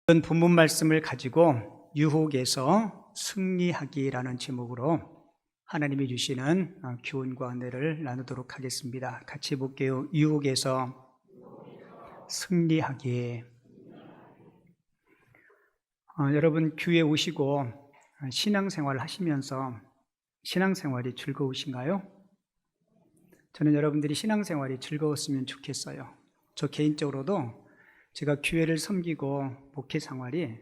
이런 본문 말씀을 가지고 유혹에서 승리하기라는 제목으로 하나님이 주시는 교훈과 은혜를 나누도록 하겠습니다. 같이 볼게요. 유혹에서 승리하기. 여러분 교회 오시고 신앙생활 하시면서 신앙생활이 즐거우신가요? 저는 여러분들이 신앙생활이 즐거웠으면 좋겠어요. 저 개인적으로도 제가 교회를 섬기고 목회 생활이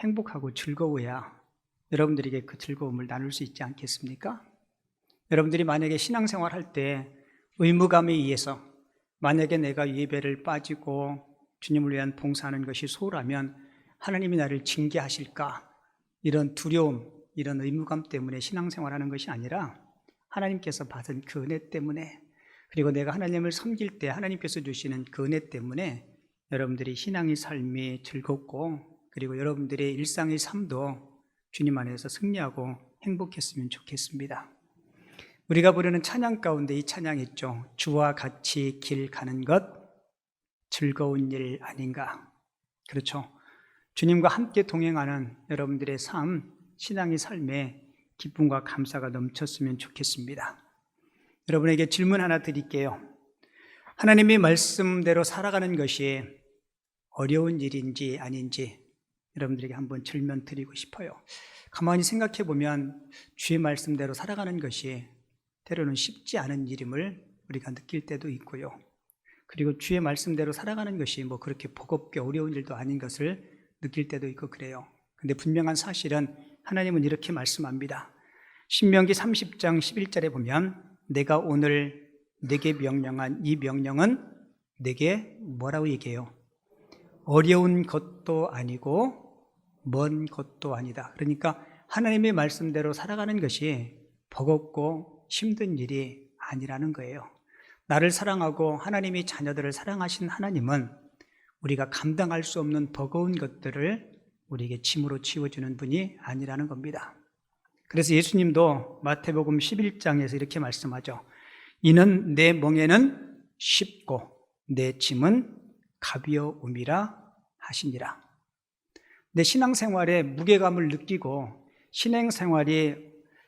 행복하고 즐거워야 여러분들에게 그 즐거움을 나눌 수 있지 않겠습니까? 여러분들이 만약에 신앙생활 할 때 의무감에 의해서 만약에 내가 예배를 빠지고 주님을 위한 봉사하는 것이 소홀하면 하나님이 나를 징계하실까? 이런 두려움, 이런 의무감 때문에 신앙생활하는 것이 아니라 하나님께서 받은 그 은혜 때문에, 그리고 내가 하나님을 섬길 때 하나님께서 주시는 그 은혜 때문에 여러분들이 신앙의 삶이 즐겁고, 그리고 여러분들의 일상의 삶도 주님 안에서 승리하고 행복했으면 좋겠습니다. 우리가 부르는 찬양 가운데 이 찬양 있죠. 주와 같이 길 가는 것 즐거운 일 아닌가. 그렇죠. 주님과 함께 동행하는 여러분들의 삶, 신앙의 삶에 기쁨과 감사가 넘쳤으면 좋겠습니다. 여러분에게 질문 하나 드릴게요. 하나님의 말씀대로 살아가는 것이 어려운 일인지 아닌지 여러분들에게 한번 질문 드리고 싶어요. 가만히 생각해 보면 주의 말씀대로 살아가는 것이 때로는 쉽지 않은 일임을 우리가 느낄 때도 있고요. 그리고 주의 말씀대로 살아가는 것이 그렇게 버겁게 어려운 일도 아닌 것을 느낄 때도 있고 그래요. 근데 분명한 사실은 하나님은 이렇게 말씀합니다. 신명기 30장 11절에 보면 내가 오늘 내게 명령한 이 명령은 내게 뭐라고 얘기해요? 어려운 것도 아니고 먼 것도 아니다. 그러니까 하나님의 말씀대로 살아가는 것이 버겁고 힘든 일이 아니라는 거예요. 나를 사랑하고 하나님의 자녀들을 사랑하신 하나님은 우리가 감당할 수 없는 버거운 것들을 우리에게 짐으로 치워주는 분이 아니라는 겁니다. 그래서 예수님도 마태복음 11장에서 이렇게 말씀하죠. 이는 내 멍에는 쉽고 내 짐은 가벼움이라 하시니라. 내 신앙생활에 무게감을 느끼고 신앙생활이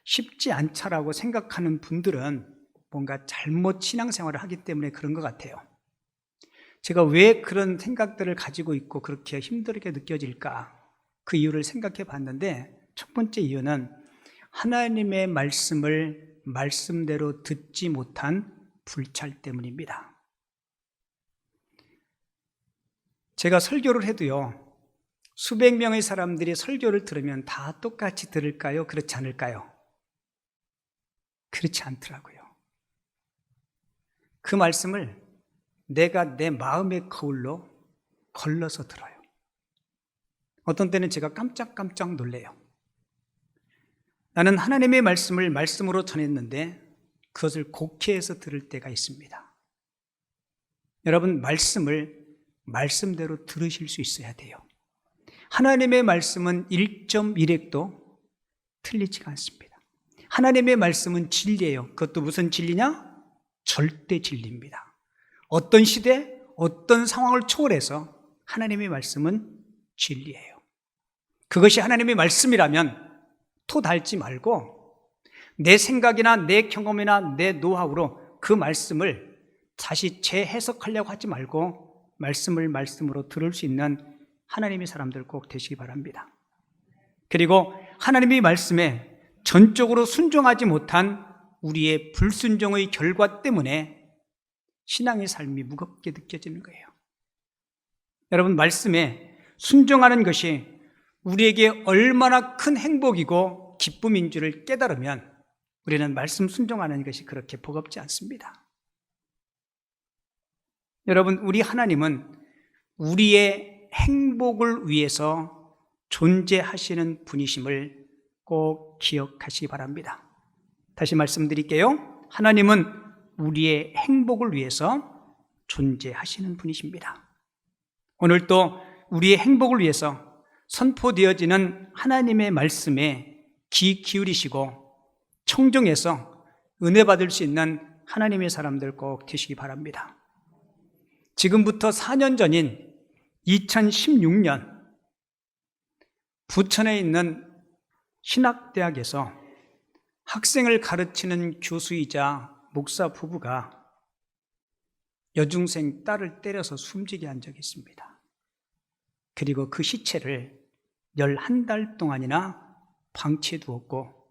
쉽지 않다라고 생각하는 분들은 뭔가 잘못 신앙생활을 하기 때문에 그런 것 같아요. 제가 왜 그런 생각들을 가지고 있고 그렇게 힘들게 느껴질까? 그 이유를 생각해 봤는데 첫 번째 이유는 하나님의 말씀을 말씀대로 듣지 못한 불찰 때문입니다. 제가 설교를 해도요, 수백 명의 사람들이 설교를 들으면 다 똑같이 들을까요? 그렇지 않을까요? 그렇지 않더라고요. 그 말씀을 내가 내 마음의 거울로 걸러서 들어요. 어떤 때는 제가 깜짝깜짝 놀래요. 나는 하나님의 말씀을 말씀으로 전했는데 그것을 곡해해서 들을 때가 있습니다. 여러분, 말씀을 말씀대로 들으실 수 있어야 돼요. 하나님의 말씀은 1.1획도 틀리지가 않습니다. 하나님의 말씀은 진리예요. 그것도 무슨 진리냐? 절대 진리입니다. 어떤 시대, 어떤 상황을 초월해서 하나님의 말씀은 진리예요. 그것이 하나님의 말씀이라면 토 달지 말고 내 생각이나 내 경험이나 내 노하우로 그 말씀을 다시 재해석하려고 하지 말고 말씀을 말씀으로 들을 수 있는 하나님의 사람들 꼭 되시기 바랍니다. 그리고 하나님의 말씀에 전적으로 순종하지 못한 우리의 불순종의 결과 때문에 신앙의 삶이 무겁게 느껴지는 거예요. 여러분, 말씀에 순종하는 것이 우리에게 얼마나 큰 행복이고 기쁨인 줄을 깨달으면 우리는 말씀 순종하는 것이 그렇게 버겁지 않습니다. 여러분, 우리 하나님은 우리의 행복을 위해서 존재하시는 분이심을 꼭 기억하시기 바랍니다. 다시 말씀드릴게요. 하나님은 우리의 행복을 위해서 존재하시는 분이십니다. 오늘 또 우리의 행복을 위해서 선포되어지는 하나님의 말씀에 귀 기울이시고 청정해서 은혜 받을 수 있는 하나님의 사람들 꼭 되시기 바랍니다. 지금부터 4년 전인 2016년 부천에 있는 신학대학에서 학생을 가르치는 교수이자 목사 부부가 여중생 딸을 때려서 숨지게 한 적이 있습니다. 그리고 그 시체를 11달 동안이나 방치해 두었고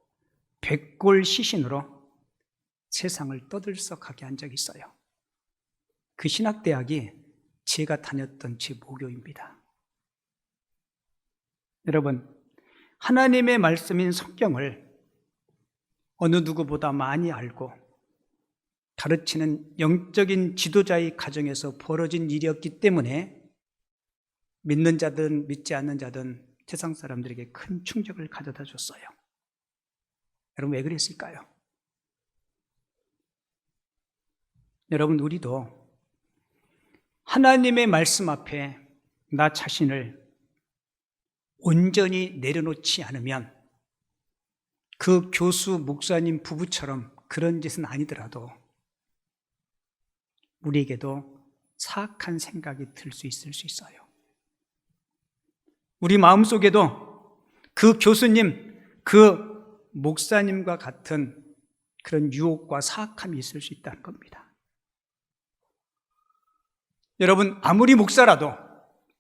백골 시신으로 세상을 떠들썩하게 한 적이 있어요. 그 신학대학이 제가 다녔던 제 모교입니다. 여러분, 하나님의 말씀인 성경을 어느 누구보다 많이 알고 가르치는 영적인 지도자의 가정에서 벌어진 일이었기 때문에 믿는 자든 믿지 않는 자든 세상 사람들에게 큰 충격을 가져다 줬어요. 여러분, 왜 그랬을까요? 여러분, 우리도 하나님의 말씀 앞에 나 자신을 온전히 내려놓지 않으면 그 교수, 목사님 부부처럼 그런 짓은 아니더라도 우리에게도 사악한 생각이 들 수 있을 수 있어요. 우리 마음속에도 그 교수님, 그 목사님과 같은 그런 유혹과 사악함이 있을 수 있다는 겁니다. 여러분, 아무리 목사라도,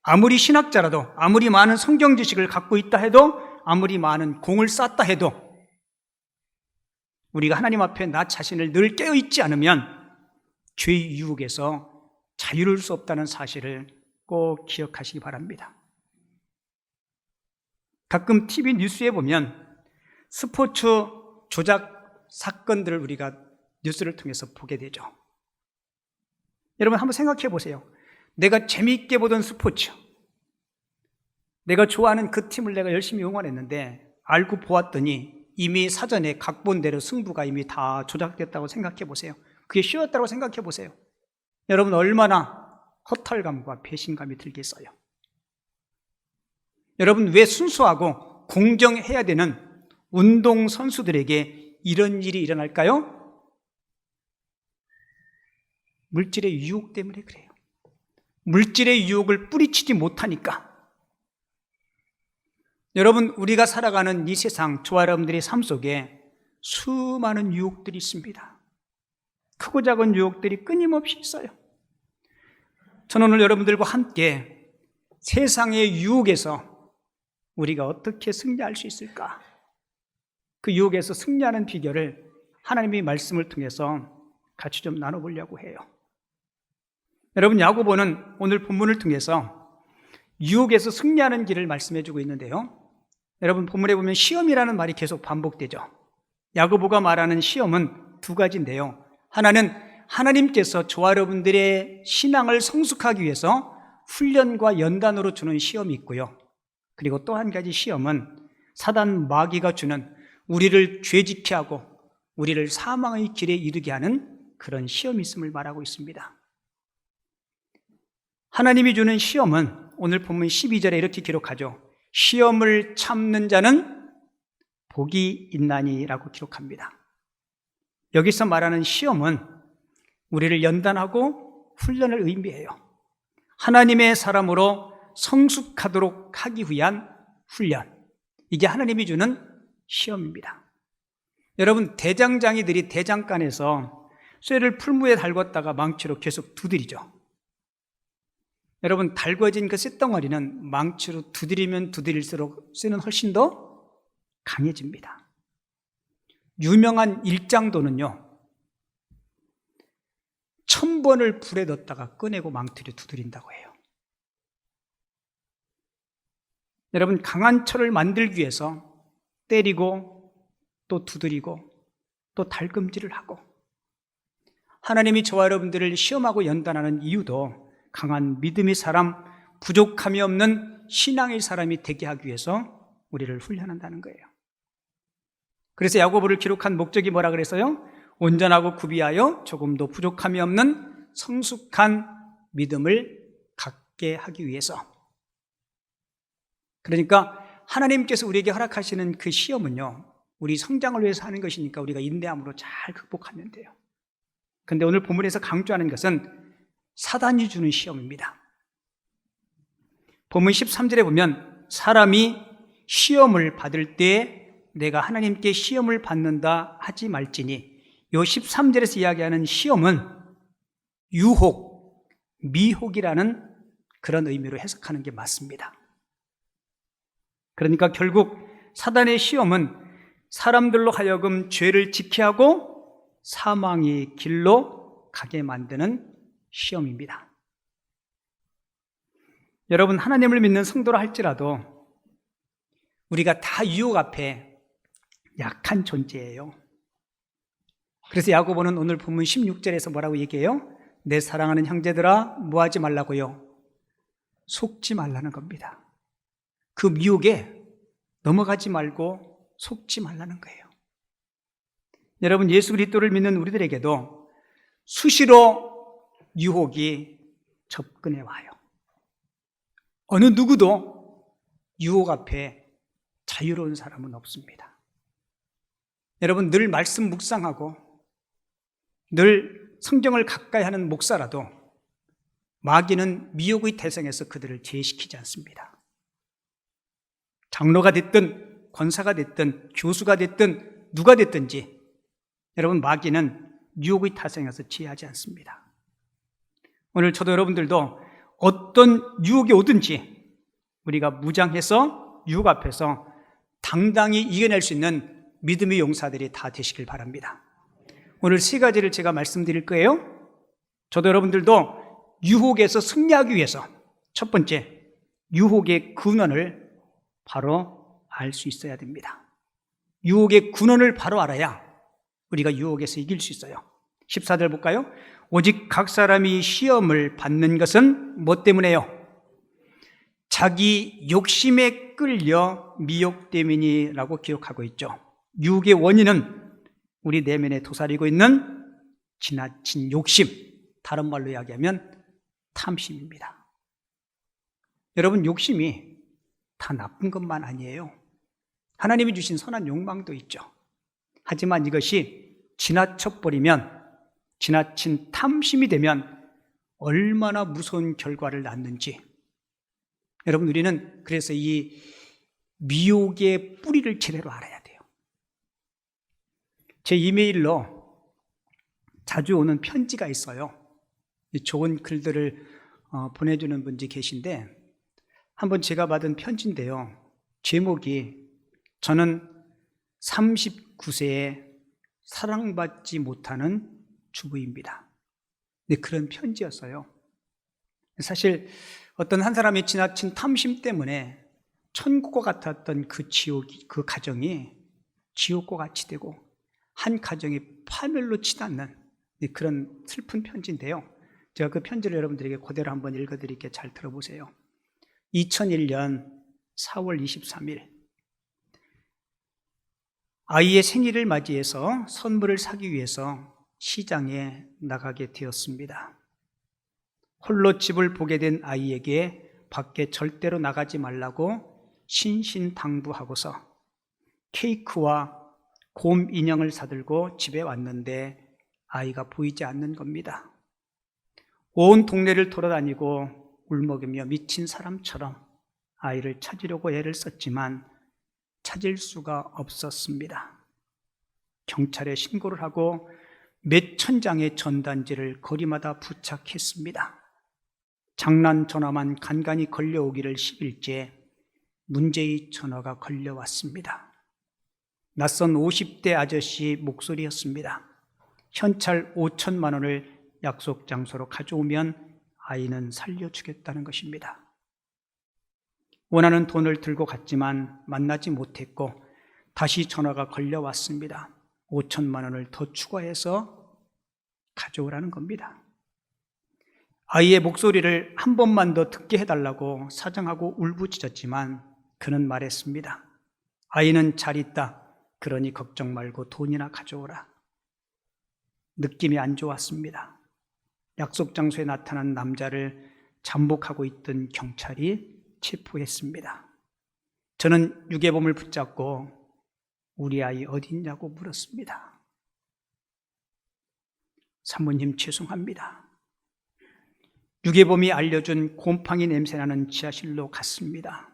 아무리 신학자라도, 아무리 많은 성경 지식을 갖고 있다 해도, 아무리 많은 공을 쌓다 해도 우리가 하나님 앞에 나 자신을 늘 깨어있지 않으면 죄의 유혹에서 자유로울 수 없다는 사실을 꼭 기억하시기 바랍니다. 가끔 TV 뉴스에 보면 스포츠 조작 사건들을 우리가 뉴스를 통해서 보게 되죠. 여러분, 한번 생각해 보세요. 내가 재미있게 보던 스포츠, 내가 좋아하는 그 팀을 내가 열심히 응원했는데 알고 보았더니 이미 사전에 각본대로 승부가 이미 다 조작됐다고 생각해 보세요. 그게 쉬웠다고 생각해 보세요. 여러분, 얼마나 허탈감과 배신감이 들겠어요. 여러분, 왜 순수하고 공정해야 되는 운동선수들에게 이런 일이 일어날까요? 물질의 유혹 때문에 그래요. 물질의 유혹을 뿌리치지 못하니까. 여러분, 우리가 살아가는 이 세상, 저와 여러분들의 삶 속에 수많은 유혹들이 있습니다. 크고 작은 유혹들이 끊임없이 있어요. 저는 오늘 여러분들과 함께 세상의 유혹에서 우리가 어떻게 승리할 수 있을까? 그 유혹에서 승리하는 비결을 하나님의 말씀을 통해서 같이 좀 나눠보려고 해요. 여러분, 야고보는 오늘 본문을 통해서 유혹에서 승리하는 길을 말씀해주고 있는데요. 여러분, 본문에 보면 시험이라는 말이 계속 반복되죠. 야고보가 말하는 시험은 두 가지인데요. 하나는 하나님께서 저와 여러분들의 신앙을 성숙하기 위해서 훈련과 연단으로 주는 시험이 있고요. 그리고 또 한 가지 시험은 사단 마귀가 주는 우리를 죄짓게 하고 우리를 사망의 길에 이르게 하는 그런 시험이 있음을 말하고 있습니다. 하나님이 주는 시험은 오늘 본문 12절에 이렇게 기록하죠. 시험을 참는 자는 복이 있나니라고 기록합니다. 여기서 말하는 시험은 우리를 연단하고 훈련을 의미해요. 하나님의 사람으로 성숙하도록 하기 위한 훈련, 이게 하나님이 주는 시험입니다. 여러분, 대장장이들이 대장간에서 쇠를 풀무에 달궜다가 망치로 계속 두드리죠. 여러분, 달궈진 그 쇳덩어리는 망치로 두드리면 두드릴수록 쇠는 훨씬 더 강해집니다. 유명한 일장도는요, 1000번을 불에 넣었다가 꺼내고 망치로 두드린다고 해요. 여러분, 강한 철을 만들기 위해서 때리고 또 두드리고 또 달금질을 하고, 하나님이 저와 여러분들을 시험하고 연단하는 이유도 강한 믿음의 사람, 부족함이 없는 신앙의 사람이 되게 하기 위해서 우리를 훈련한다는 거예요. 그래서 야고보를 기록한 목적이 뭐라 그랬어요? 온전하고 구비하여 조금도 부족함이 없는 성숙한 믿음을 갖게 하기 위해서. 그러니까 하나님께서 우리에게 허락하시는 그 시험은요, 우리 성장을 위해서 하는 것이니까 우리가 인내함으로 잘 극복하면 돼요. 그런데 오늘 본문에서 강조하는 것은 사단이 주는 시험입니다. 본문 13절에 보면 사람이 시험을 받을 때 내가 하나님께 시험을 받는다 하지 말지니, 요 13절에서 이야기하는 시험은 유혹, 미혹이라는 그런 의미로 해석하는 게 맞습니다. 그러니까 결국 사단의 시험은 사람들로 하여금 죄를 지게 하고 사망의 길로 가게 만드는 시험입니다. 여러분, 하나님을 믿는 성도라 할지라도 우리가 다 유혹 앞에 약한 존재예요. 그래서 야고보는 오늘 본문 16절에서 뭐라고 얘기해요? 내 사랑하는 형제들아, 뭐 하지 말라고요? 속지 말라는 겁니다. 그 미혹에 넘어가지 말고 속지 말라는 거예요. 여러분, 예수 그리스도를 믿는 우리들에게도 수시로 유혹이 접근해 와요. 어느 누구도 유혹 앞에 자유로운 사람은 없습니다. 여러분, 늘 말씀 묵상하고 늘 성경을 가까이 하는 목사라도 마귀는 미혹의 태생에서 그들을 제시키지 않습니다. 장로가 됐든 권사가 됐든 교수가 됐든 누가 됐든지 여러분, 마귀는 유혹의 태생에서 지혜하지 않습니다. 오늘 저도 여러분들도 어떤 유혹이 오든지 우리가 무장해서 유혹 앞에서 당당히 이겨낼 수 있는 믿음의 용사들이 다 되시길 바랍니다. 오늘 세 가지를 제가 말씀드릴 거예요. 저도 여러분들도 유혹에서 승리하기 위해서 첫 번째, 유혹의 근원을 바로 알 수 있어야 됩니다. 유혹의 근원을 바로 알아야 우리가 유혹에서 이길 수 있어요. 14절 볼까요? 오직 각 사람이 시험을 받는 것은 뭐 때문에요? 자기 욕심에 끌려 미혹 때문이라고 기록하고 있죠. 유혹의 원인은 우리 내면에 도사리고 있는 지나친 욕심, 다른 말로 이야기하면 탐심입니다. 여러분, 욕심이 다 나쁜 것만 아니에요. 하나님이 주신 선한 욕망도 있죠. 하지만 이것이 지나쳐버리면, 지나친 탐심이 되면 얼마나 무서운 결과를 낳는지, 여러분, 우리는 그래서 이 미혹의 뿌리를 제대로 알아야 돼요. 제 이메일로 자주 오는 편지가 있어요. 좋은 글들을 보내주는 분이 계신데, 한번 제가 받은 편지인데요, 제목이 저는 39세에 사랑받지 못하는 주부입니다. 그런 편지였어요. 사실 어떤 한 사람의 지나친 탐심 때문에 천국과 같았던 그 가정이 지옥과 같이 되고 한 가정이 파멸로 치닫는 그런 슬픈 편지인데요, 제가 그 편지를 여러분들에게 그대로 한번 읽어드릴게요. 잘 들어보세요. 2001년 4월 23일 아이의 생일을 맞이해서 선물을 사기 위해서 시장에 나가게 되었습니다. 홀로 집을 보게 된 아이에게 밖에 절대로 나가지 말라고 신신당부하고서 케이크와 곰 인형을 사들고 집에 왔는데 아이가 보이지 않는 겁니다. 온 동네를 돌아다니고 울먹이며 미친 사람처럼 아이를 찾으려고 애를 썼지만 찾을 수가 없었습니다. 경찰에 신고를 하고 몇천 장의 전단지를 거리마다 부착했습니다. 장난 전화만 간간히 걸려오기를 10일째 문제의 전화가 걸려왔습니다. 낯선 50대 아저씨 목소리였습니다. 현찰 5천만 원을 약속 장소로 가져오면 아이는 살려주겠다는 것입니다. 원하는 돈을 들고 갔지만 만나지 못했고 다시 전화가 걸려왔습니다. 5천만 원을 더 추가해서 가져오라는 겁니다. 아이의 목소리를 한 번만 더 듣게 해달라고 사정하고 울부짖었지만 그는 말했습니다. 아이는 잘 있다. 그러니 걱정 말고 돈이나 가져오라. 느낌이 안 좋았습니다. 약속 장소에 나타난 남자를 잠복하고 있던 경찰이 체포했습니다. 저는 유괴범을 붙잡고 우리 아이 어디 있냐고 물었습니다. 사모님, 죄송합니다. 유괴범이 알려준 곰팡이 냄새나는 지하실로 갔습니다.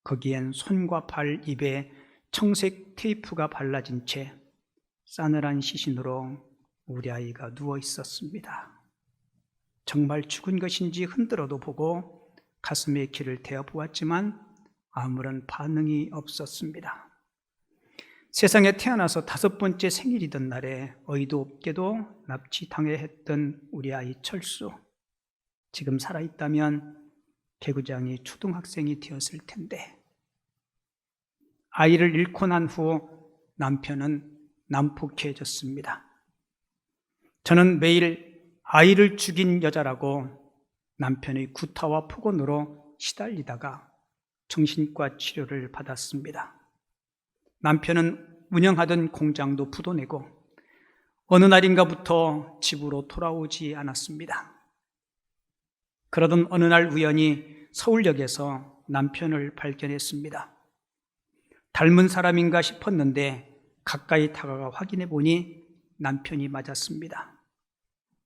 거기엔 손과 발, 입에 청색 테이프가 발라진 채 싸늘한 시신으로 우리 아이가 누워 있었습니다. 정말 죽은 것인지 흔들어도 보고 가슴에 귀를 대어 보았지만 아무런 반응이 없었습니다. 세상에 태어나서 5번째 생일이던 날에 어이도 없게도 납치당해 했던 우리 아이 철수. 지금 살아있다면 개구장이 초등학생이 되었을 텐데, 아이를 잃고 난 후 남편은 난폭해졌습니다. 저는 매일 아이를 죽인 여자라고 남편의 구타와 폭언으로 시달리다가 정신과 치료를 받았습니다. 남편은 운영하던 공장도 부도내고 어느 날인가부터 집으로 돌아오지 않았습니다. 그러던 어느 날 우연히 서울역에서 남편을 발견했습니다. 닮은 사람인가 싶었는데 가까이 다가가 확인해 보니 남편이 맞았습니다.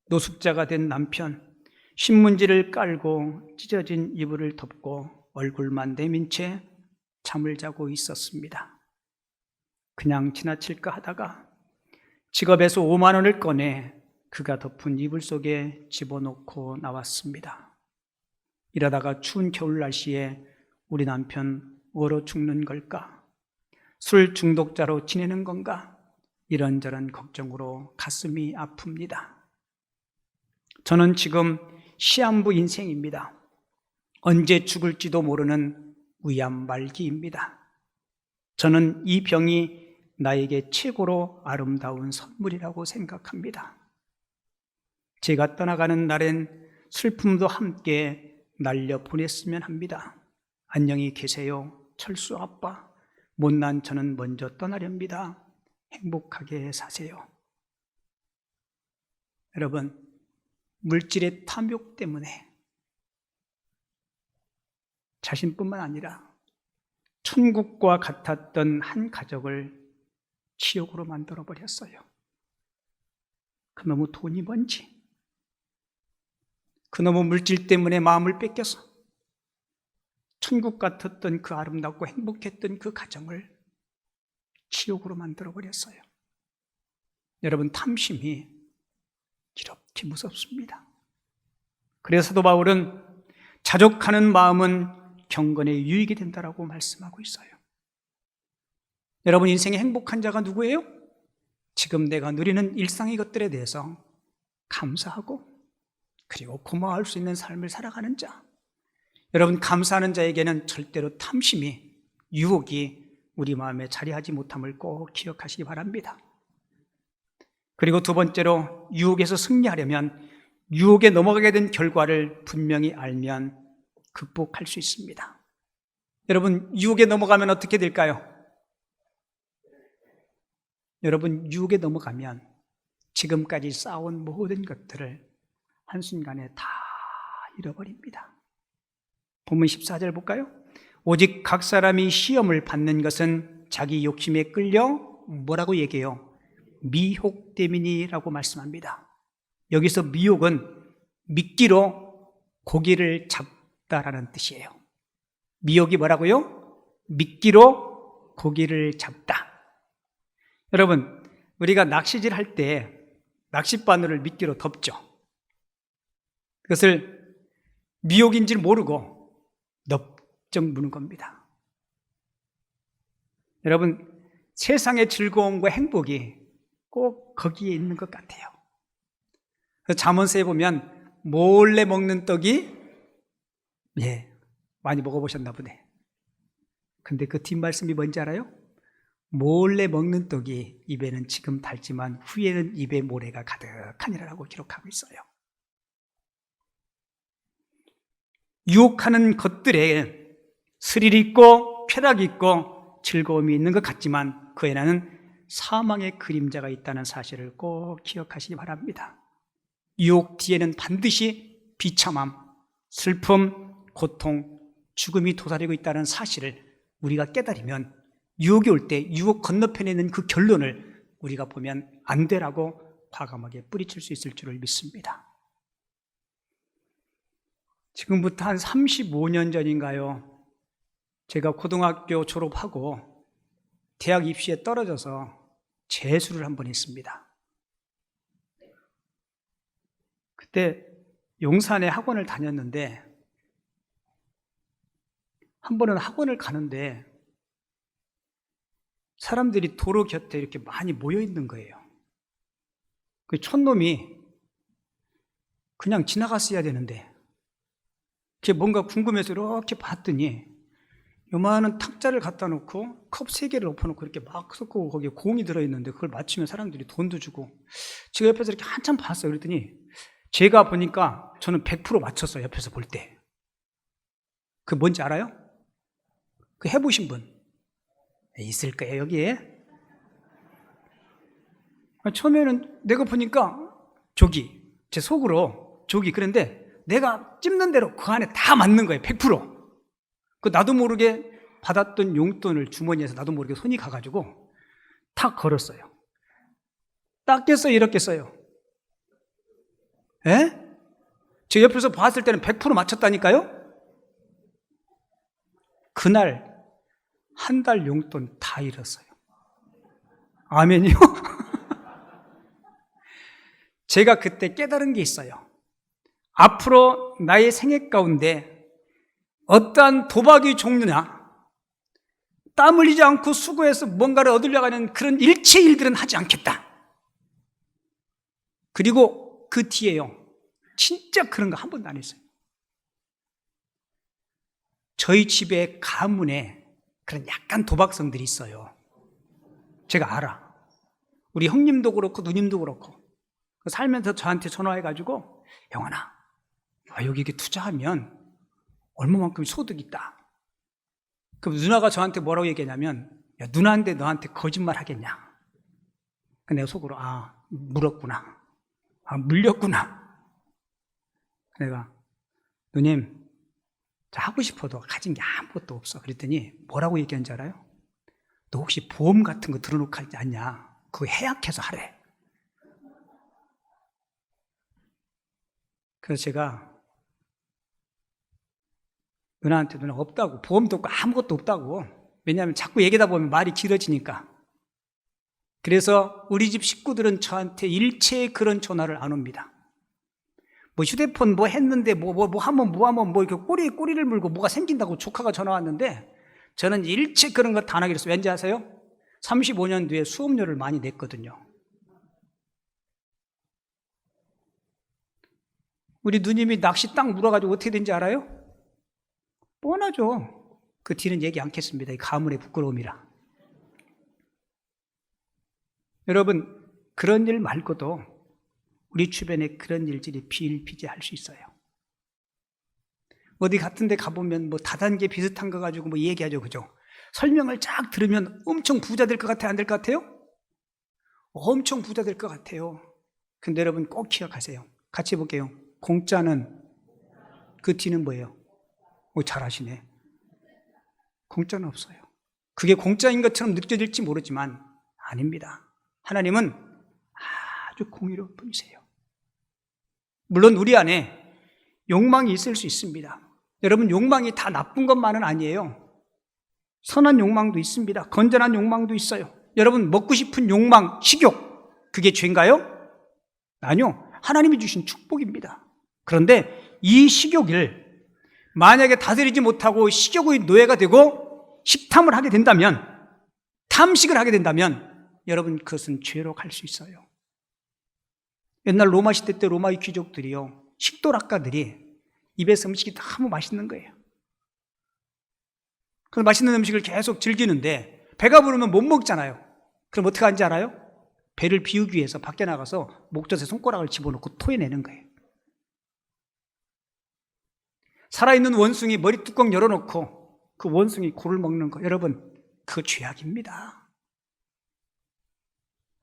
노숙자가 된 남편, 신문지를 깔고 찢어진 이불을 덮고 얼굴만 내민 채 잠을 자고 있었습니다. 그냥 지나칠까 하다가 지갑에서 5만 원을 꺼내 그가 덮은 이불 속에 집어넣고 나왔습니다. 이러다가 추운 겨울 날씨에 우리 남편 얼어 죽는 걸까? 술 중독자로 지내는 건가? 이런저런 걱정으로 가슴이 아픕니다. 저는 지금 시한부 인생입니다. 언제 죽을지도 모르는 위암 말기입니다. 저는 이 병이 나에게 최고로 아름다운 선물이라고 생각합니다. 제가 떠나가는 날엔 슬픔도 함께 날려보냈으면 합니다. 안녕히 계세요, 철수 아빠. 못난 저는 먼저 떠나렵니다. 행복하게 사세요. 여러분, 물질의 탐욕 때문에 자신뿐만 아니라 천국과 같았던 한 가족을 지옥으로 만들어버렸어요. 그놈의 돈이 뭔지, 그놈의 물질 때문에 마음을 뺏겨서 천국 같았던 그 아름답고 행복했던 그 가정을 지옥으로 만들어버렸어요. 여러분, 탐심이 이렇게 무섭습니다. 그래서 사도 바울은 자족하는 마음은 경건에 유익이 된다라고 말씀하고 있어요. 여러분, 인생의 행복한 자가 누구예요? 지금 내가 누리는 일상의 것들에 대해서 감사하고 그리고 고마워할 수 있는 삶을 살아가는 자. 여러분, 감사하는 자에게는 절대로 탐심이, 유혹이 우리 마음에 자리하지 못함을 꼭 기억하시기 바랍니다. 그리고 두 번째로, 유혹에서 승리하려면 유혹에 넘어가게 된 결과를 분명히 알면 극복할 수 있습니다. 여러분, 유혹에 넘어가면 어떻게 될까요? 여러분, 유혹에 넘어가면 지금까지 쌓아온 모든 것들을 한순간에 다 잃어버립니다. 본문 14절 볼까요? 오직 각 사람이 시험을 받는 것은 자기 욕심에 끌려 뭐라고 얘기해요? 미혹 때문이라고 말씀합니다. 여기서 미혹은 미끼로 고기를 잡다라는 뜻이에요. 미혹이 뭐라고요? 미끼로 고기를 잡다. 여러분, 우리가 낚시질 할 때 낚싯바늘을 미끼로 덮죠. 그것을 미혹인지 모르고 넓적 무는 겁니다. 여러분, 세상의 즐거움과 행복이 꼭 거기에 있는 것 같아요. 잠언서에 보면 몰래 먹는 떡이 많이 먹어보셨나 보네. 근데 그 뒷말씀이 뭔지 알아요? 몰래 먹는 떡이 입에는 지금 달지만 후에는 입에 모래가 가득하니라고 기록하고 있어요. 유혹하는 것들에 스릴 있고 쾌락 있고 즐거움이 있는 것 같지만 그 안에는 사망의 그림자가 있다는 사실을 꼭 기억하시기 바랍니다. 유혹 뒤에는 반드시 비참함, 슬픔, 고통, 죽음이 도사리고 있다는 사실을 우리가 깨달으면 유혹이 올 때 유혹 건너편에 있는 그 결론을 우리가 보면 안 되라고 과감하게 뿌리칠 수 있을 줄을 믿습니다. 지금부터 한 35년 전인가요? 제가 고등학교 졸업하고 대학 입시에 떨어져서 재수를 한 번 했습니다. 그때 용산에 학원을 다녔는데 한 번은 학원을 가는데 사람들이 도로 곁에 이렇게 많이 모여 있는 거예요. 그 촌놈이 그냥 지나갔어야 되는데 그게 뭔가 궁금해서 이렇게 봤더니 요만한 탁자를 갖다 놓고 컵 3개를 엎어놓고 이렇게 막 섞고 거기에 공이 들어있는데 그걸 맞추면 사람들이 돈도 주고 제가 옆에서 이렇게 한참 봤어요. 그랬더니 제가 보니까 저는 100% 맞췄어요. 옆에서 볼 때. 그 뭔지 알아요? 그 해보신 분 있을 거예요 여기에. 처음에는 내가 보니까 저기 제 속으로 저기 그런데 내가 찝는 대로 그 안에 다 맞는 거예요. 100%. 그 나도 모르게 받았던 용돈을 주머니에서 나도 모르게 손이 가가지고 탁 걸었어요. 닦겠어요? 이렇겠어요? 에? 제 옆에서 봤을 때는 100% 맞췄다니까요? 그날 한 달 용돈 다 잃었어요. 아멘이요? 제가 그때 깨달은 게 있어요. 앞으로 나의 생애 가운데 어떠한 도박의 종류나 땀 흘리지 않고 수고해서 뭔가를 얻으려고 하는 그런 일체 일들은 하지 않겠다. 그리고 그 뒤에요. 진짜 그런 거 한 번도 안 했어요. 저희 집에 가문에 그런 약간 도박성들이 있어요. 제가 알아. 우리 형님도 그렇고 누님도 그렇고 살면서 저한테 전화해가지고 영환아, 여기 이렇게 투자하면 얼마만큼 소득이 있다. 그럼 누나가 저한테 뭐라고 얘기하냐면 야, 누나인데 너한테 거짓말 하겠냐. 내가 속으로 물었구나. 물렸구나. 내가 누님 저 하고 싶어도 가진 게 아무것도 없어. 그랬더니 뭐라고 얘기한지 알아요? 너 혹시 보험 같은 거 들어놓고 하지 않냐? 그거 해약해서 하래. 그래서 제가 누나한테 누나 없다고, 보험도 없고 아무것도 없다고. 왜냐하면 자꾸 얘기하다 보면 말이 길어지니까. 그래서 우리 집 식구들은 저한테 일체의 그런 전화를 안 옵니다. 뭐 휴대폰 뭐 했는데 뭐 하면 뭐 이렇게 꼬리를 물고 뭐가 생긴다고 조카가 전화 왔는데 저는 일체 그런 거 다 안 하기로 했어요. 왠지 아세요? 35년 뒤에 수업료를 많이 냈거든요. 우리 누님이 낚시 딱 물어가지고 어떻게 된지 알아요? 뻔하죠. 그 뒤는 얘기 않겠습니다. 이 가문의 부끄러움이라. 여러분, 그런 일 말고도 우리 주변에 그런 일들이 비일비재할 수 있어요. 어디 같은 데 가보면 뭐 다단계 비슷한 거 가지고 뭐 얘기하죠. 그죠? 설명을 쫙 들으면 엄청 부자 될 것 같아요? 안 될 것 같아요? 엄청 부자 될 것 같아요. 근데 여러분 꼭 기억하세요. 같이 볼게요. 공짜는 그 뒤는 뭐예요? 잘하시네. 공짜는 없어요. 그게 공짜인 것처럼 느껴질지 모르지만 아닙니다. 하나님은 아주 공의로운 분이세요. 물론 우리 안에 욕망이 있을 수 있습니다. 여러분 욕망이 다 나쁜 것만은 아니에요. 선한 욕망도 있습니다. 건전한 욕망도 있어요. 여러분 먹고 싶은 욕망, 식욕, 그게 죄인가요? 아니요. 하나님이 주신 축복입니다. 그런데 이 식욕을 만약에 다스리지 못하고 식욕의 노예가 되고 식탐을 하게 된다면, 탐식을 하게 된다면 여러분 그것은 죄로 갈 수 있어요. 옛날 로마 시대 때 로마의 귀족들이요, 식도락가들이 입에서 음식이 너무 맛있는 거예요. 그 맛있는 음식을 계속 즐기는데 배가 부르면 못 먹잖아요. 그럼 어떻게 하는지 알아요? 배를 비우기 위해서 밖에 나가서 목젖에 손가락을 집어넣고 토해내는 거예요. 살아있는 원숭이 머리 뚜껑 열어놓고 그 원숭이 굴을 먹는 거, 여러분 그거 죄악입니다.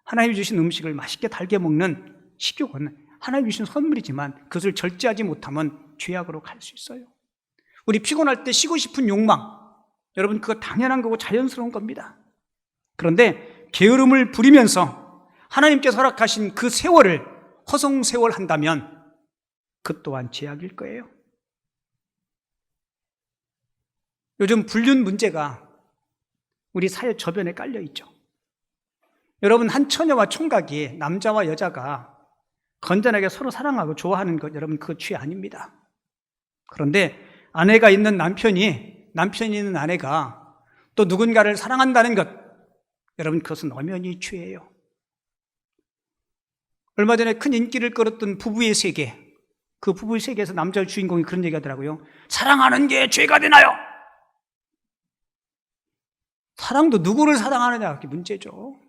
하나님이 주신 음식을 맛있게 달게 먹는 식욕은 하나님이 주신 선물이지만 그것을 절제하지 못하면 죄악으로 갈 수 있어요. 우리 피곤할 때 쉬고 싶은 욕망, 여러분 그거 당연한 거고 자연스러운 겁니다. 그런데 게으름을 부리면서 하나님께서 허락하신 그 세월을 허송세월한다면 그 또한 죄악일 거예요. 요즘 불륜 문제가 우리 사회 저변에 깔려 있죠. 여러분, 한 처녀와 총각이, 남자와 여자가 건전하게 서로 사랑하고 좋아하는 것, 여러분, 그거 죄 아닙니다. 그런데 아내가 있는 남편이 있는 아내가 또 누군가를 사랑한다는 것, 여러분, 그것은 엄연히 죄예요. 얼마 전에 큰 인기를 끌었던 부부의 세계, 그 부부의 세계에서 남자 주인공이 그런 얘기 하더라고요. 사랑하는 게 죄가 되나요? 사랑도 누구를 사랑하느냐, 그게 문제죠.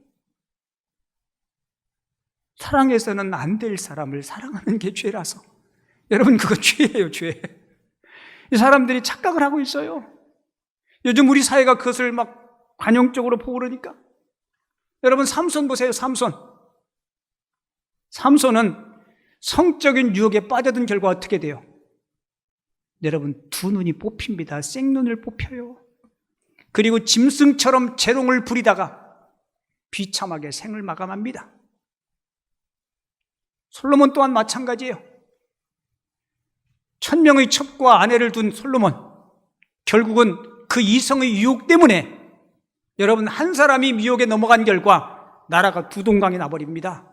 사랑해서는 안 될 사람을 사랑하는 게 죄라서. 여러분, 그거 죄예요, 죄. 이 사람들이 착각을 하고 있어요. 요즘 우리 사회가 그것을 막 관용적으로 보고 그러니까. 여러분, 삼손 보세요, 삼손. 삼손은 성적인 유혹에 빠져든 결과 어떻게 돼요? 여러분, 두 눈이 뽑힙니다. 생눈을 뽑혀요. 그리고 짐승처럼 재롱을 부리다가 비참하게 생을 마감합니다. 솔로몬 또한 마찬가지예요. 1000명의 첩과 아내를 둔 솔로몬, 결국은 그 이성의 유혹 때문에 여러분, 한 사람이 미혹에 넘어간 결과 나라가 두 동강이 나버립니다.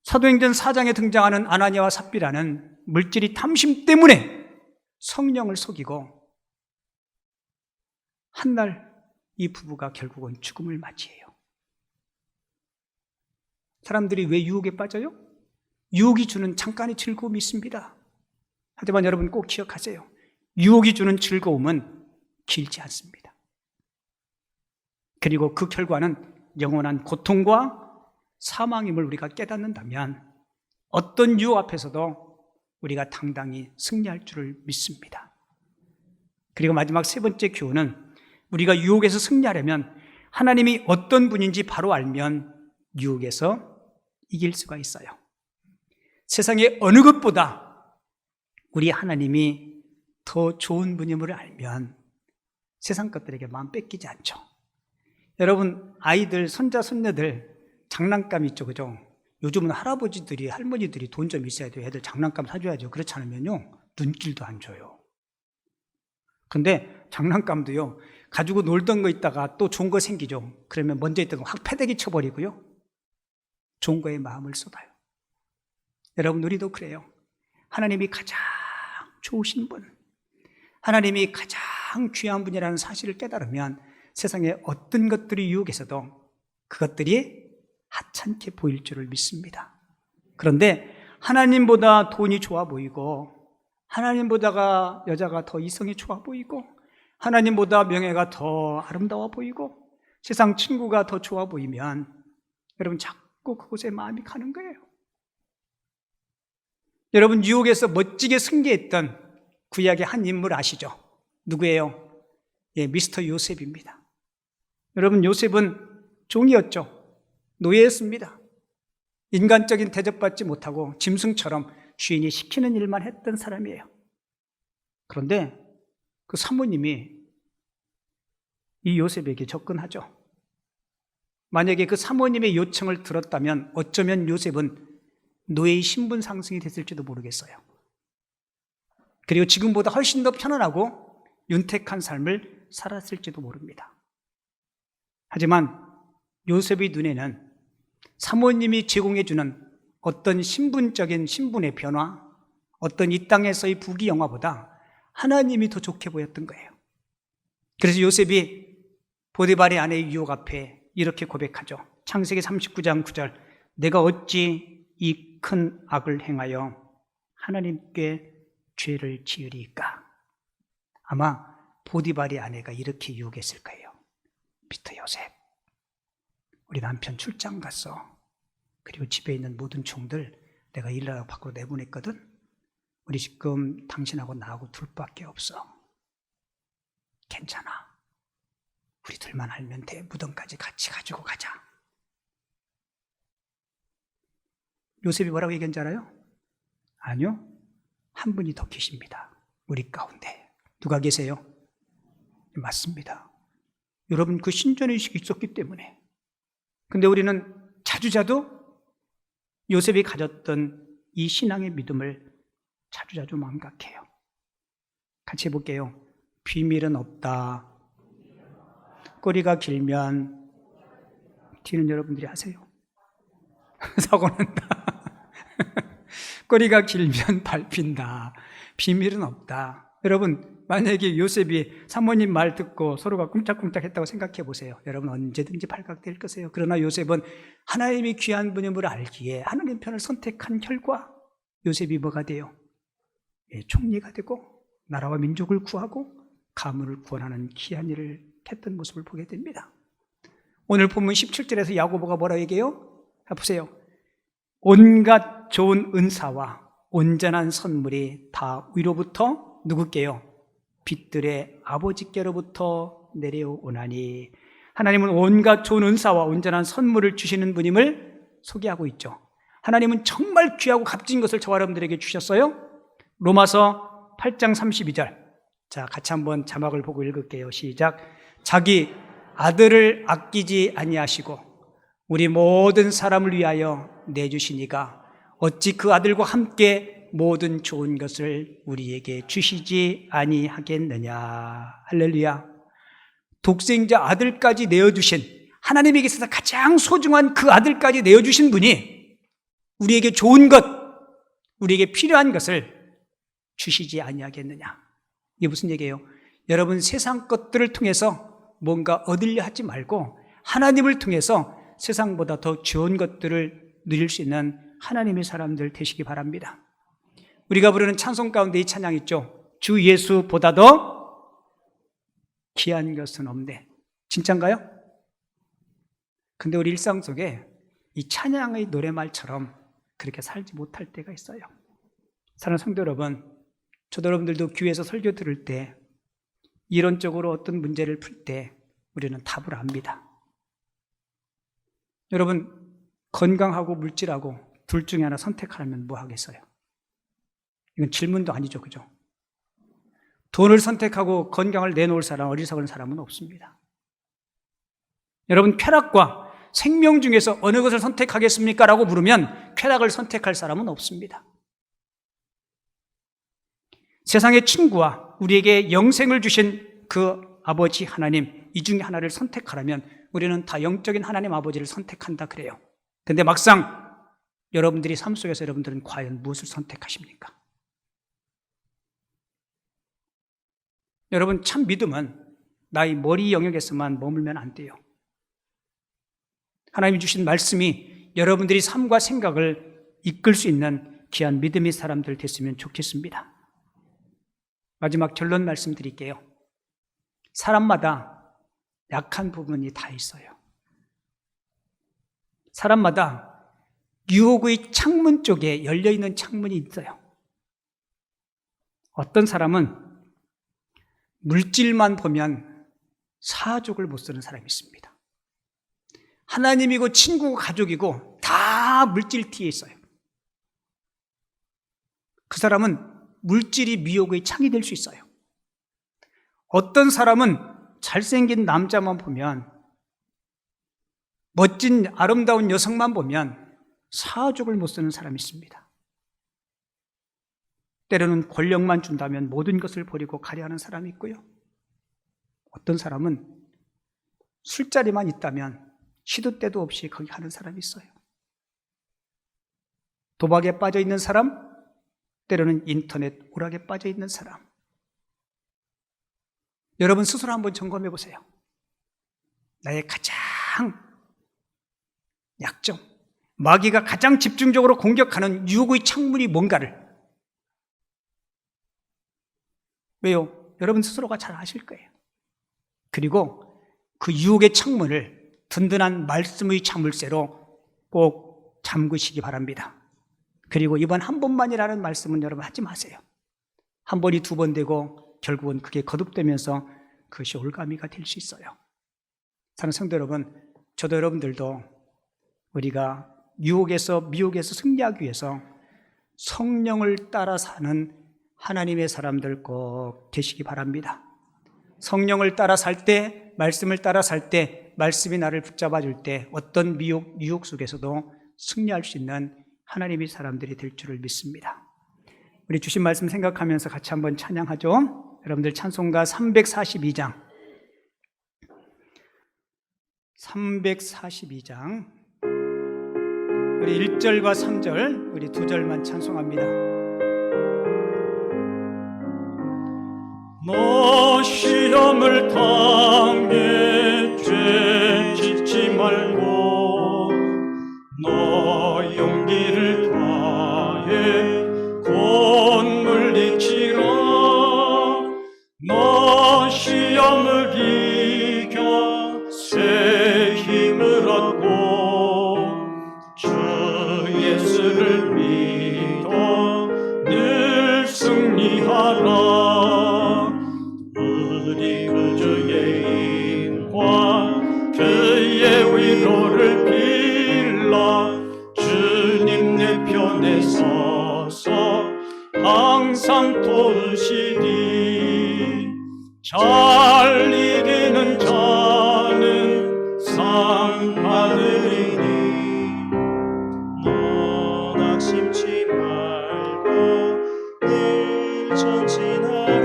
사도행전 4장에 등장하는 아나니아와 삽비라는 물질이 탐심 때문에 성령을 속이고 한날 이 부부가 결국은 죽음을 맞이해요. 사람들이 왜 유혹에 빠져요? 유혹이 주는 잠깐의 즐거움이 있습니다. 하지만 여러분 꼭 기억하세요. 유혹이 주는 즐거움은 길지 않습니다. 그리고 그 결과는 영원한 고통과 사망임을 우리가 깨닫는다면 어떤 유혹 앞에서도 우리가 당당히 승리할 줄을 믿습니다. 그리고 마지막 세 번째 교훈은 우리가 유혹에서 승리하려면 하나님이 어떤 분인지 바로 알면 유혹에서 이길 수가 있어요. 세상의 어느 것보다 우리 하나님이 더 좋은 분임을 알면 세상 것들에게 마음 뺏기지 않죠. 여러분, 아이들, 손자, 손녀들 장난감 있죠, 그죠? 요즘은 할아버지들이, 할머니들이 돈 좀 있어야 돼요. 애들 장난감 사줘야죠. 그렇지 않으면요, 눈길도 안 줘요. 근데 장난감도요, 가지고 놀던 거 있다가 또 좋은 거 생기죠. 그러면 먼저 있던 거 확 패대기 쳐버리고요, 좋은 거에 마음을 쏟아요. 여러분, 우리도 그래요. 하나님이 가장 좋으신 분, 하나님이 가장 귀한 분이라는 사실을 깨달으면 세상에 어떤 것들이 유혹에서도 그것들이 하찮게 보일 줄을 믿습니다. 그런데 하나님보다 돈이 좋아 보이고, 하나님보다가 여자가 더 이성이 좋아 보이고, 하나님보다 명예가 더 아름다워 보이고, 세상 친구가 더 좋아 보이면 여러분 자꾸 그곳에 마음이 가는 거예요. 여러분, 유혹에서 멋지게 승리했던 구약의 한 인물 아시죠? 누구예요? 예, 미스터 요셉입니다. 여러분, 요셉은 종이었죠. 노예였습니다. 인간적인 대접받지 못하고 짐승처럼 주인이 시키는 일만 했던 사람이에요. 그런데 그 사모님이 이 요셉에게 접근하죠. 만약에 그 사모님의 요청을 들었다면 어쩌면 요셉은 노예의 신분 상승이 됐을지도 모르겠어요. 그리고 지금보다 훨씬 더 편안하고 윤택한 삶을 살았을지도 모릅니다. 하지만 요셉의 눈에는 사모님이 제공해주는 어떤 신분적인 신분의 변화, 어떤 이 땅에서의 부귀영화보다 하나님이 더 좋게 보였던 거예요. 그래서 요셉이 보디발의 아내의 유혹 앞에 이렇게 고백하죠. 창세기 39장 9절, 내가 어찌 이 큰 악을 행하여 하나님께 죄를 지으리까? 아마 보디발의 아내가 이렇게 유혹했을 거예요. 미스터 요셉, 우리 남편 출장 갔어. 그리고 집에 있는 모든 종들 내가 일하러 밖으로 내보냈거든. 우리 지금 당신하고 나하고 둘밖에 없어. 괜찮아. 우리 둘만 알면 돼. 무덤까지 같이 가지고 가자. 요셉이 뭐라고 얘기한지 알아요? 아니요, 한 분이 더 계십니다. 우리 가운데. 누가 계세요? 맞습니다. 여러분, 그 신전의식이 있었기 때문에. 근데 우리는 자주자주 요셉이 가졌던 이 신앙의 믿음을 자주자주 망각해요. 같이 해볼게요. 비밀은 없다. 꼬리가 길면 뒤는 여러분들이 하세요. 사고 난다. 꼬리가 길면 밟힌다. 비밀은 없다. 여러분, 만약에 요셉이 사모님 말 듣고 서로가 꿍짝꿍짝 했다고 생각해 보세요. 여러분 언제든지 발각될 것이에요. 그러나 요셉은 하나님이 귀한 분임을 알기에 하나님 편을 선택한 결과 요셉이 뭐가 돼요? 총리가 되고 나라와 민족을 구하고 가문을 구원하는 귀한 일을 했던 모습을 보게 됩니다. 오늘 본문 17절에서 야고보가 뭐라고 얘기해요? 보세요. 온갖 좋은 은사와 온전한 선물이 다 위로부터 누구께요? 빛들의 아버지께로부터 내려오나니. 하나님은 온갖 좋은 은사와 온전한 선물을 주시는 분임을 소개하고 있죠. 하나님은 정말 귀하고 값진 것을 저와 여러분들에게 주셨어요. 로마서 8장 32절. 자, 같이 한번 자막을 보고 읽을게요. 시작. 자기 아들을 아끼지 아니하시고 우리 모든 사람을 위하여 내주시니가 어찌 그 아들과 함께 모든 좋은 것을 우리에게 주시지 아니하겠느냐. 할렐루야. 독생자 아들까지 내어주신, 하나님에게 있어서 가장 소중한 그 아들까지 내어주신 분이 우리에게 좋은 것, 우리에게 필요한 것을 주시지 아니하겠느냐. 이게 무슨 얘기예요? 여러분, 세상 것들을 통해서 뭔가 얻으려 하지 말고 하나님을 통해서 세상보다 더 좋은 것들을 누릴 수 있는 하나님의 사람들 되시기 바랍니다. 우리가 부르는 찬송 가운데 이 찬양 있죠. 주 예수보다 더 귀한 것은 없네. 진짠가요? 근데 우리 일상 속에 이 찬양의 노래말처럼 그렇게 살지 못할 때가 있어요. 사랑하는 성도 여러분, 저도 여러분들도 교회에서 설교 들을 때 이론적으로 어떤 문제를 풀 때 우리는 답을 압니다. 여러분, 건강하고 물질하고 둘 중에 하나 선택하라면 뭐 하겠어요? 이건 질문도 아니죠, 그죠? 돈을 선택하고 건강을 내놓을 사람, 어리석은 사람은 없습니다. 여러분, 쾌락과 생명 중에서 어느 것을 선택하겠습니까? 라고 물으면 쾌락을 선택할 사람은 없습니다. 세상의 친구와 우리에게 영생을 주신 그 아버지 하나님, 이 중에 하나를 선택하라면 우리는 다 영적인 하나님 아버지를 선택한다 그래요. 근데 막상 여러분들이 삶 속에서 여러분들은 과연 무엇을 선택하십니까? 여러분, 참 믿음은 나의 머리 영역에서만 머물면 안 돼요. 하나님이 주신 말씀이 여러분들이 삶과 생각을 이끌 수 있는 귀한 믿음의 사람들 됐으면 좋겠습니다. 마지막 결론 말씀드릴게요. 사람마다 약한 부분이 다 있어요. 사람마다 유혹의 창문 쪽에 열려있는 창문이 있어요. 어떤 사람은 물질만 보면 사족을 못 쓰는 사람이 있습니다. 하나님이고 친구고 가족이고 다 물질티에 있어요. 그 사람은 물질이 미혹의 창이 될 수 있어요. 어떤 사람은 잘생긴 남자만 보면, 멋진 아름다운 여성만 보면 사족을 못 쓰는 사람이 있습니다. 때로는 권력만 준다면 모든 것을 버리고 가려 하는 사람이 있고요. 어떤 사람은 술자리만 있다면 시도 때도 없이 거기 가는 사람이 있어요. 도박에 빠져 있는 사람, 때로는 인터넷 오락에 빠져 있는 사람. 여러분 스스로 한번 점검해 보세요. 나의 가장 약점, 마귀가 가장 집중적으로 공격하는 유혹의 창문이 뭔가를. 왜요? 여러분 스스로가 잘 아실 거예요. 그리고 그 유혹의 창문을 든든한 말씀의 자물쇠로 꼭 잠그시기 바랍니다. 그리고 이번 한 번만이라는 말씀은 여러분 하지 마세요. 한 번이 두 번 되고 결국은 그게 거듭되면서 그것이 올가미가 될 수 있어요. 사랑하는 성도 여러분, 저도 여러분들도 우리가 유혹에서 미혹에서 승리하기 위해서 성령을 따라 사는 하나님의 사람들 꼭 되시기 바랍니다. 성령을 따라 살 때, 말씀을 따라 살 때, 말씀이 나를 붙잡아 줄 때 어떤 유혹 속에서도 승리할 수 있는 하나님의 사람들이 될 줄을 믿습니다. 우리 주신 말씀 생각하면서 같이 한번 찬양하죠. 여러분들 찬송가 342장 342장 우리 1절과 3절 우리 2절만 찬송합니다. 너 시험을 당해 죄 짓지 말고 너 용기를 다해 곧 물리치라. 너 시험을 이겨 새 힘을 얻고 주 예수를 믿어 늘 승리하라. 우리 구주의 힘과 그의 위로를 빌라. 주님 내 편에 서서 항상 도우시니 잘 이기는 자는 상 받으리니. 너 낙심치 말고 늘 전진하라.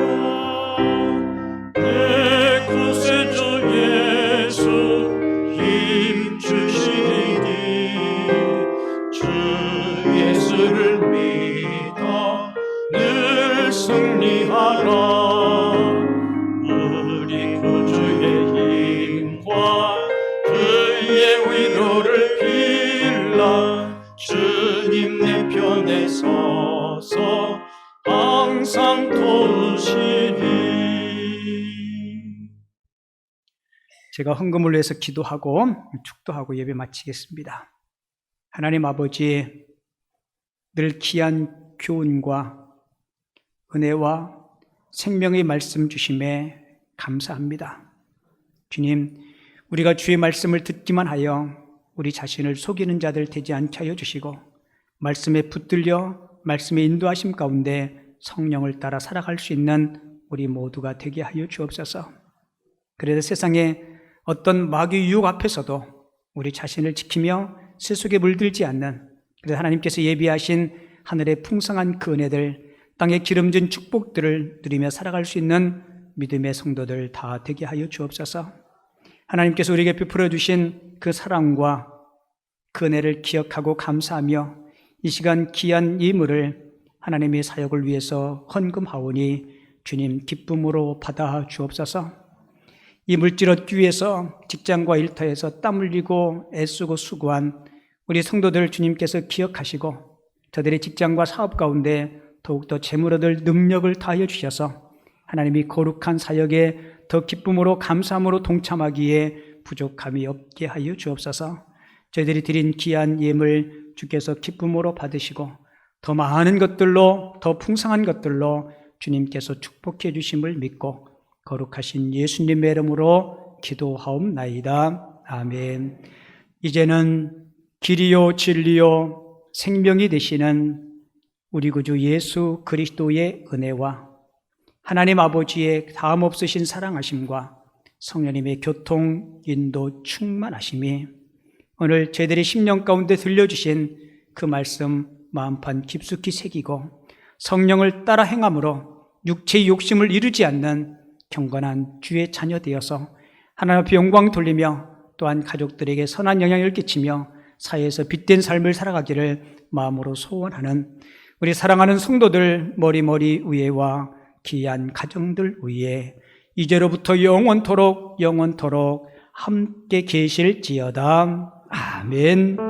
내 구세주 예수 힘 주시니 주 예수를 믿어 늘 승리하라. 우리 구주의 힘과 그의 위로를 빌라. 주님 내 편에 서서 항상 도우시니. 제가 헌금을 위해서 기도하고 축도하고 예배 마치겠습니다. 하나님 아버지, 늘 귀한 교훈과 은혜와 생명의 말씀 주심에 감사합니다. 주님, 우리가 주의 말씀을 듣기만 하여 우리 자신을 속이는 자들 되지 않게 하여 주시고 말씀에 붙들려 말씀의 인도하심 가운데 성령을 따라 살아갈 수 있는 우리 모두가 되게 하여 주옵소서. 그래서 세상에 어떤 마귀 유혹 앞에서도 우리 자신을 지키며 세속에 물들지 않는, 그래서 하나님께서 예비하신 하늘의 풍성한 그 은혜들, 땅에 기름진 축복들을 누리며 살아갈 수 있는 믿음의 성도들 다 되게 하여 주옵소서. 하나님께서 우리에게 베풀어 주신 그 사랑과 그 은혜를 기억하고 감사하며 이 시간 귀한 예물을 하나님의 사역을 위해서 헌금하오니 주님 기쁨으로 받아 주옵소서. 이 물질 얻기 위해서 직장과 일터에서 땀 흘리고 애쓰고 수고한 우리 성도들 주님께서 기억하시고 저들의 직장과 사업 가운데 더욱더 재물 얻을 능력을 다하여 주셔서 하나님이 거룩한 사역에 더 기쁨으로 감사함으로 동참하기에 부족함이 없게 하여 주옵소서. 저희들이 드린 귀한 예물 주께서 기쁨으로 받으시고 더 많은 것들로, 더 풍성한 것들로 주님께서 축복해 주심을 믿고 거룩하신 예수님의 이름으로 기도하옵나이다. 아멘. 이제는 길이요 진리요 생명이 되시는 우리 구주 예수 그리스도의 은혜와 하나님 아버지의 다음 없으신 사랑하심과 성령님의 교통, 인도, 충만하심이 오늘 저희들의 심령 가운데 들려주신 그 말씀 마음판 깊숙이 새기고 성령을 따라 행함으로 육체의 욕심을 이루지 않는 경건한 주의 자녀 되어서 하나님 앞에 영광 돌리며 또한 가족들에게 선한 영향을 끼치며 사회에서 빛된 삶을 살아가기를 마음으로 소원하는 우리 사랑하는 성도들 머리머리 위에와 귀한 가정들 위에 이제로부터 영원토록 함께 계실지어다. 아멘.